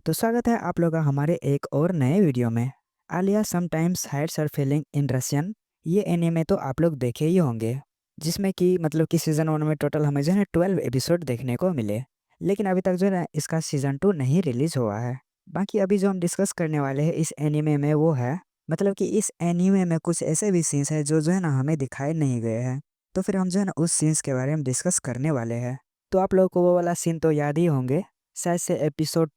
तो स्वागत है आप लोगों का हमारे एक और नए वीडियो में। Alya sometimes hides her feeling in Russian. ये एनीमे तो आप लोग देखे ही होंगे, जिसमें कि मतलब कि सीज़न 1 में टोटल हमें जो है 12 एपिसोड देखने को मिले। लेकिन अभी तक जो है ना इसका सीज़न 2 नहीं रिलीज हुआ है। बाकी अभी जो हम डिस्कस करने वाले हैं इस एनीमे में वो है, मतलब कि इस एनीमे में कुछ ऐसे भी सीन्स हैं जो है ना हमें दिखाए नहीं गए हैं। तो फिर हम जो है ना उस सीन्स के बारे में डिस्कस करने वाले हैं। तो आप लोगों को वो वाला सीन तो याद ही होंगे, शायद से एपिसोड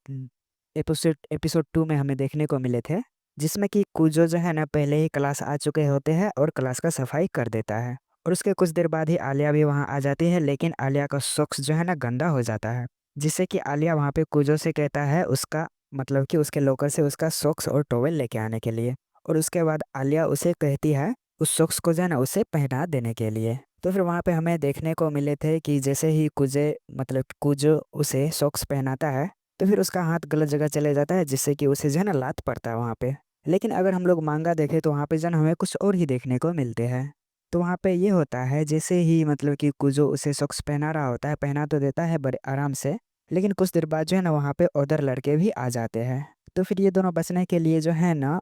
एपिसोड 2 में हमें देखने को मिले थे, जिसमें कि कुजो जो है ना पहले ही क्लास आ चुके होते हैं और क्लास का सफाई कर देता है। और उसके कुछ देर बाद ही आलिया भी वहाँ आ जाती है, लेकिन आलिया का सॉक्स जो है ना गंदा हो जाता है, जिससे कि आलिया वहाँ पे कुजो से कहता है उसका मतलब कि उसके लॉकर से उसका सॉक्स और टॉवेल लेके आने के लिए। और उसके बाद आलिया उसे कहती है उस सॉक्स को जो है ना उसे पहना देने के लिए। तो फिर वहाँ पे हमें देखने को मिले थे कि जैसे ही कुजे मतलब कुजो उसे सॉक्स पहनाता है, तो फिर उसका हाथ गलत जगह चले जाता है, जिससे कि उसे जो है ना लात पड़ता है वहाँ पे। लेकिन अगर हम लोग मांगा देखें तो वहाँ पे जो है ना हमें कुछ और ही देखने को मिलते हैं। तो वहाँ पे ये होता है जैसे ही मतलब कि कुजो उसे सॉक्स पहना रहा होता है, पहना तो देता है बड़े आराम से, लेकिन कुछ देर बाद जो है ना वहाँ पे उधर लड़के भी आ जाते हैं। तो फिर ये दोनों बचने के लिए जो है ना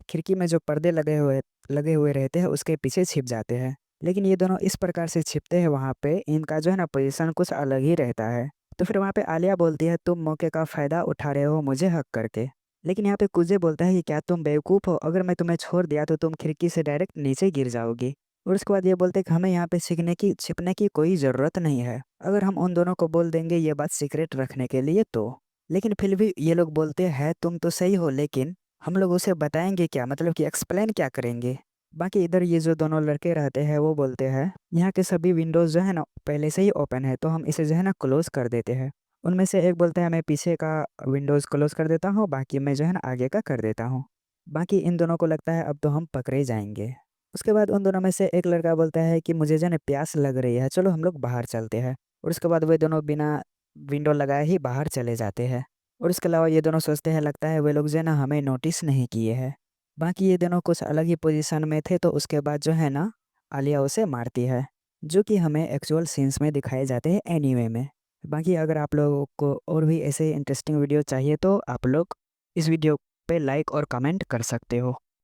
खिड़की में जो पर्दे लगे हुए रहते हैं उसके पीछे छिप जाते हैं। लेकिन ये दोनों इस प्रकार से छिपते हैं वहाँ पे, इनका जो है ना पोजीशन कुछ अलग ही रहता है। तो फिर वहाँ पे आलिया बोलती है तुम मौके का फ़ायदा उठा रहे हो मुझे हक करके। लेकिन यहाँ पे कुजे बोलता है कि क्या तुम बेवकूफ़ हो, अगर मैं तुम्हें छोड़ दिया तो तुम खिड़की से डायरेक्ट नीचे गिर जाओगी। और उसके बाद ये बोलते हैं कि हमें यहाँ पे सीखने की छिपने की कोई ज़रूरत नहीं है, अगर हम उन दोनों को बोल देंगे ये बात सीक्रेट रखने के लिए तो। लेकिन फिर भी ये लोग बोलते हैं तुम तो सही हो, लेकिन हम लोग उसे बताएंगे क्या, मतलब कि एक्सप्लेन क्या करेंगे। बाकी इधर ये जो दोनों लड़के रहते हैं वो बोलते हैं यहाँ के सभी विंडोज़ जो है ना पहले से ही ओपन है, तो हम इसे जो है ना क्लोज़ कर देते हैं। उनमें से एक बोलता है मैं पीछे का विंडोज़ क्लोज़ कर देता हूँ, बाकी मैं जो है ना आगे का कर देता हूँ। बाकी इन दोनों को लगता है अब तो हम पकड़े जाएंगे। उसके बाद उन दोनों में से एक लड़का बोलता है कि मुझे जो है ना प्यास लग रही है, चलो हम लोग बाहर चलते हैं। और उसके बाद वे दोनों बिना विंडो लगाए ही बाहर चले जाते हैं। और इसके अलावा ये दोनों सोचते हैं लगता है वे लोग जो है ना हमें नोटिस नहीं किए हैं। बाकी ये दोनों कुछ अलग ही पोजीशन में थे, तो उसके बाद जो है ना आलिया उसे मारती है, जो कि हमें एक्चुअल सीन्स में दिखाए जाते हैं एनीमे में। बाकी अगर आप लोगों को और भी ऐसे इंटरेस्टिंग वीडियो चाहिए तो आप लोग इस वीडियो पे लाइक और कमेंट कर सकते हो।